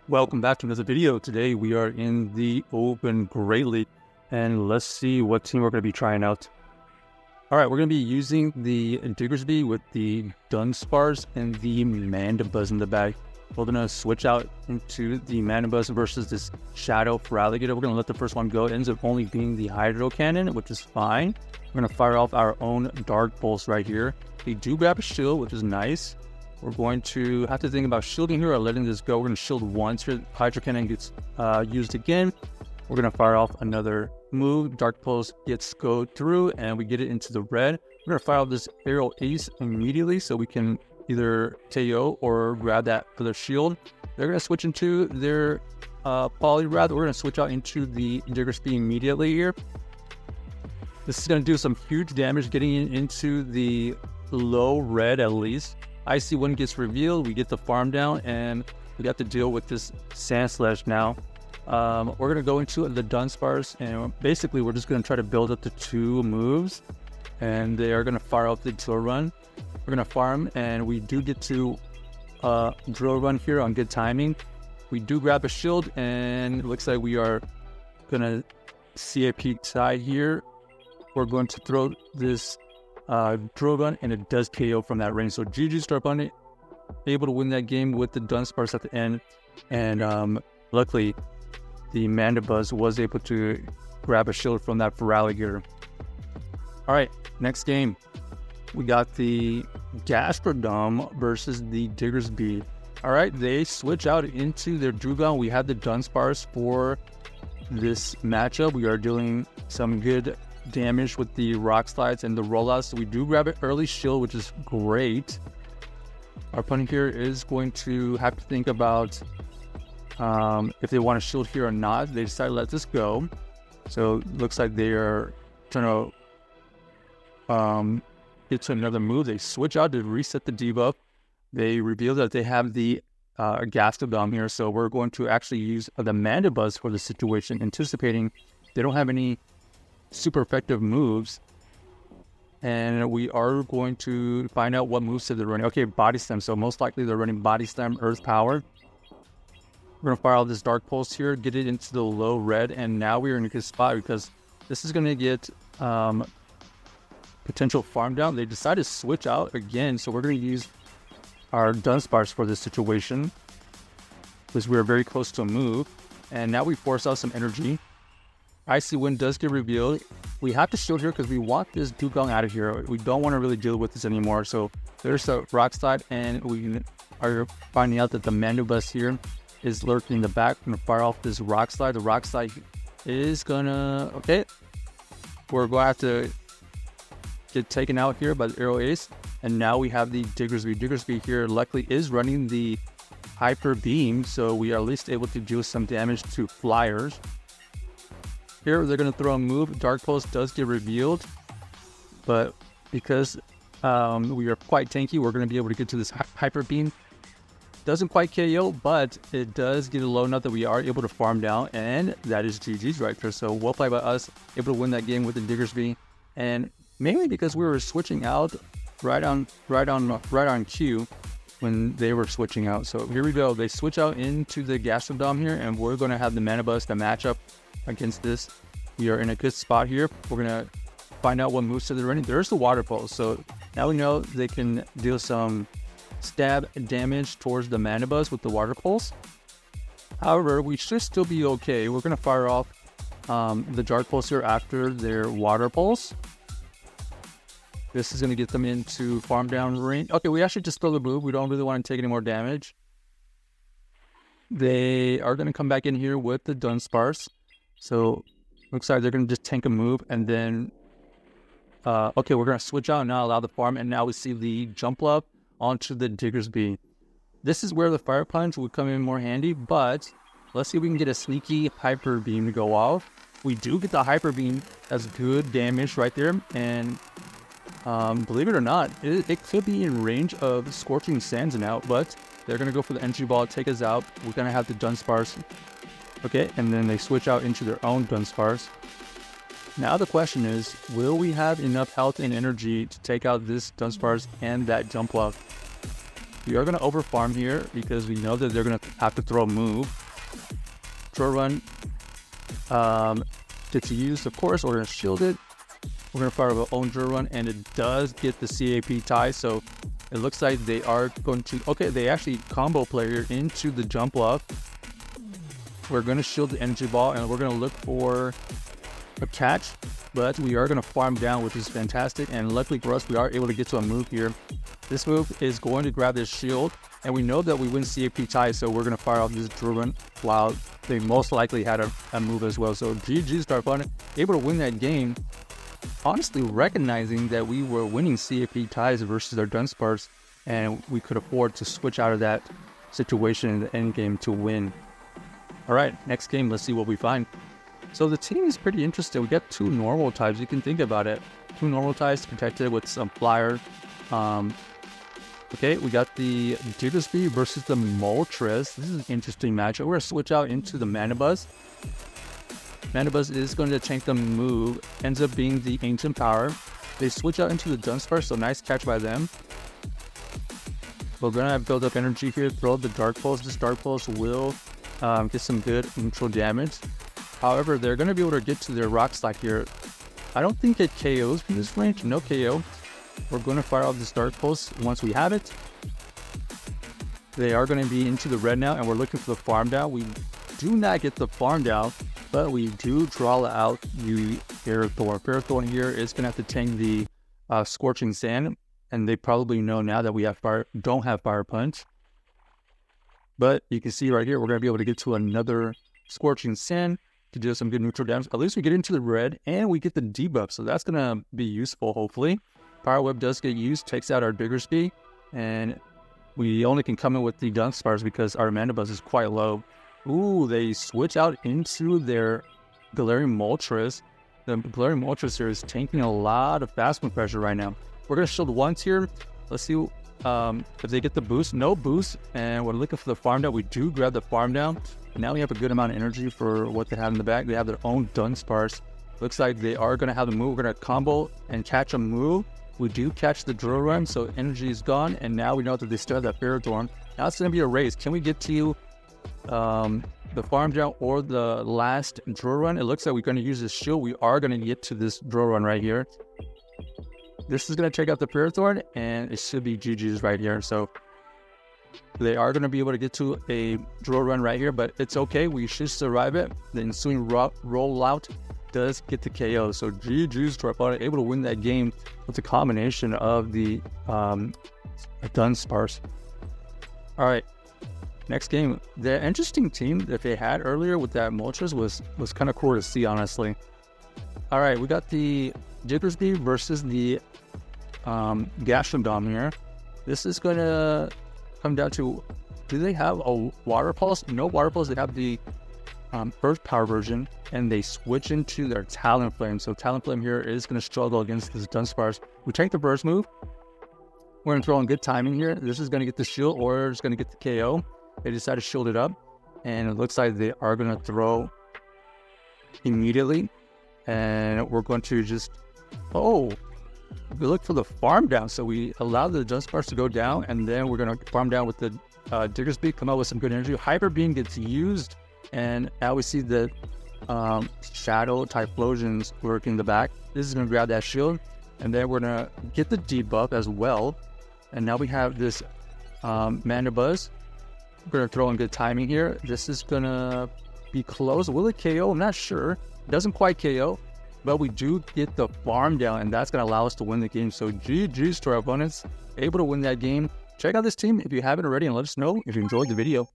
Welcome back to another video. Today we are in the Open Great League, and let's see what team we're going to be trying out. Alright, we're going to be using the Diggersby with the Dunsparce and the Mandibuzz in the bag. We're going to switch out into the Mandibuzz versus this Shadow Feraligatr. We're going to let the first one go. It ends up only being the Hydro Cannon, which is fine. We're going to fire off our own Dark Pulse right here. We do grab a shield, which is nice. We're going to have to think about shielding here or letting this go. We're going to shield once here. Hydro Cannon gets used again. We're going to fire off another move. Dark Pulse gets go through and we get it into the red. We're going to fire off this Aerial Ace immediately so we can either KO or grab that for their shield. They're going to switch into their Poliwrath. We're going to switch out into the Diggersby immediately here. This is going to do some huge damage getting into the low red at least. Icy Wind gets revealed, we get the farm down, and we got to deal with this Sandslash now. We're going to go into the Dunsparce, and basically we're just going to try to build up the two moves, and they are going to fire off the Drill Run. We're going to farm, and we do get to Drill Run here on good timing. We do grab a shield, and it looks like we are going to CAP tie here. We're going to throw this Drill Run, and it does KO from that range. So GG Star Bunny, able to win that game with the Dunsparce at the end, and luckily the Mandibuzz was able to grab a shield from that Feraligatr. Alright, next game we got the Gastrodon versus the Diggersby. Alright, they switch out into their Dewgong. We have the Dunsparce for this matchup. We are doing some good damage with the rock slides and the rollouts. So we do grab an early shield, which is great. Our opponent here is going to have to think about if they want to shield here or not. They decided to let this go, so it looks like they are trying to get to another move. They switch out to reset the debuff. They reveal that they have the Gastrodon here, so we're going to actually use the Mandibuzz for the situation, anticipating they don't have any super effective moves, and we are going to find out what moves they're running. Okay, Body Slam, so most likely they're running Body Slam, Earth Power. We're going to fire out this Dark Pulse here, get it into the low red, and now we're in a good spot because this is going to get potential farm down. They decided to switch out again, so we're going to use our Dunsparce for this situation because we're very close to a move, and now we force out some energy. Icy Wind does get revealed. We have to shield here because we want this Dewgong out of here. We don't want to really deal with this anymore. So there's the Rock Slide, and we are finding out that the Mandibuzz here is lurking in the back. We're going to fire off this Rock Slide. The Rock Slide is going to... Okay. We're going to have to get taken out here by the Aerial Ace. And now we have the Diggersby. Diggersby here luckily is running the Hyper Beam, so we are at least able to do some damage to Flyers. Here they're going to throw a move. Dark Pulse does get revealed, but because we are quite tanky, we're going to be able to get to this Hyper Beam. Doesn't quite KO, but it does get a low enough that we are able to farm down, and that is GG's right there. So well played by us, able to win that game with the Diggersby, and mainly because we were switching out right on cue when they were switching out. So here we go. They switch out into the Gastrodon here, and we're going to have the Mandibuzz to match up against this. We are in a good spot here. We're going to find out what moves they're running. There's the Water Pulse, so now we know they can deal some stab damage towards the Mandibuzz with the Water Pulse. However, we should still be okay. We're going to fire off the Dark Pulse here after their Water Pulse. This is going to get them into farm down range. Okay, we actually just throw the move. We don't really want to take any more damage. They are going to come back in here with the Dunsparce. So looks like they're going to just tank a move, and then okay, we're going to switch out and not allow the farm, and now we see the jump up onto the Diggersby. This is where the Fire Punch would come in more handy, but let's see if we can get a sneaky Hyper Beam to go off. We do get the Hyper Beam. That's good damage right there, and believe it or not, it could be in range of Scorching Sands now, but they're going to go for the Entry Ball, take us out. We're going to have the Dunsparce. Okay, and then they switch out into their own Dunsparce. Now the question is, will we have enough health and energy to take out this Dunsparce and that Jumpluff? We are going to over farm here because we know that they're going to have to throw a move. Draw run gets used, of course. We're going to shield it. We're going to fire our own draw run, and it does get the CAP tie. So it looks like they are going to... Okay, they actually combo player into the jump off. We're going to shield the energy ball, and we're going to look for a catch. But we are going to farm down, which is fantastic. And luckily for us, we are able to get to a move here. This move is going to grab this shield. And we know that we win CAP tie, so we're going to fire off this draw run while they most likely had a move as well. So GG's Dunsparce, able to win that game. Honestly, recognizing that we were winning CAP ties versus our Dunsparce, and we could afford to switch out of that situation in the end game to win. All right, next game, let's see what we find. So the team is pretty interesting. We got 2 normal types. You can think about it. 2 normal types protected with some flyer. Okay, we got the Diggersby versus the Moltres. This is an interesting matchup. We're going to switch out into the Mandibuzz. Mandibuzz is going to tank the move. Ends up being the Ancient Power. They switch out into the Dunsparce, so nice catch by them. We're going to build up energy here. Throw the Dark Pulse. This Dark Pulse will get some good neutral damage. However, they're going to be able to get to their Rock Slide here. I don't think it KOs from this range. No KO. We're going to fire off this Dark Pulse once we have it. They are going to be into the red now, and we're looking for the farm down. We do not get the farm down, but we do draw out the Ferrothorn. Ferrothorn here is going to have to tank the Scorching Sand, and they probably know now that we have don't have Fire Punch. But you can see right here, we're going to be able to get to another Scorching Sand to do some good neutral damage. At least we get into the red, and we get the debuff, so that's going to be useful, hopefully. Power Whip does get used, takes out our Diggersby, and we only can come in with the Dunsparce because our Mandibuzz is quite low. Ooh, they switch out into their Galarian Moltres. The Galarian Moltres here is tanking a lot of fast move pressure right now. We're going to shield once here. Let's see if they get the boost. No boost, and we're looking for the farm down. We do grab the farm down. Now we have a good amount of energy for what they have in the back. They have their own Dunsparce. Looks like they are going to have the move. We're going to combo and catch a move. We do catch the drill run, so energy is gone, and now we know that they still have that Ferrothorn. Now it's going to be a race. Can we get to the farm down or the last drill run? It looks like we're going to use this shield. We are going to get to this drill run right here. This is going to take out the Ferrothorn, and it should be GG's right here. So they are going to be able to get to a drill run right here, but it's okay. We should survive it. The ensuing rollout does get the KO. So GG's Dunsparce, able to win that game with a combination of the Dunsparce. All right, next game. The interesting team that they had earlier with that Moltres was kind of cool to see, honestly. All right, we got the Diggersby versus the Gastrodon here. This is going to come down to, do they have a Water Pulse? No Water Pulse. They have the Earth Power version, and they switch into their Talonflame. So Talonflame here is going to struggle against this Dunsparce. We take the first move. We're going to throw in good timing here. This is going to get the shield, or it's going to get the KO. They decide to shield it up, and it looks like they are going to throw immediately. And we're going to just, we look for the farm down. So we allow the Dunsparce to go down, and then we're going to farm down with the Diggersby, come out with some good energy. Hyper Beam gets used, and now we see the Shadow Typhlosions work in the back. This is going to grab that shield, and then we're going to get the debuff as well. And now we have this Mandibuzz. We're going to throw in good timing here. This is going to be close. Will it KO? I'm not sure. It doesn't quite KO, but we do get the farm down, and that's going to allow us to win the game. So GG's to our opponents, able to win that game. Check out this team if you haven't already, and let us know if you enjoyed the video.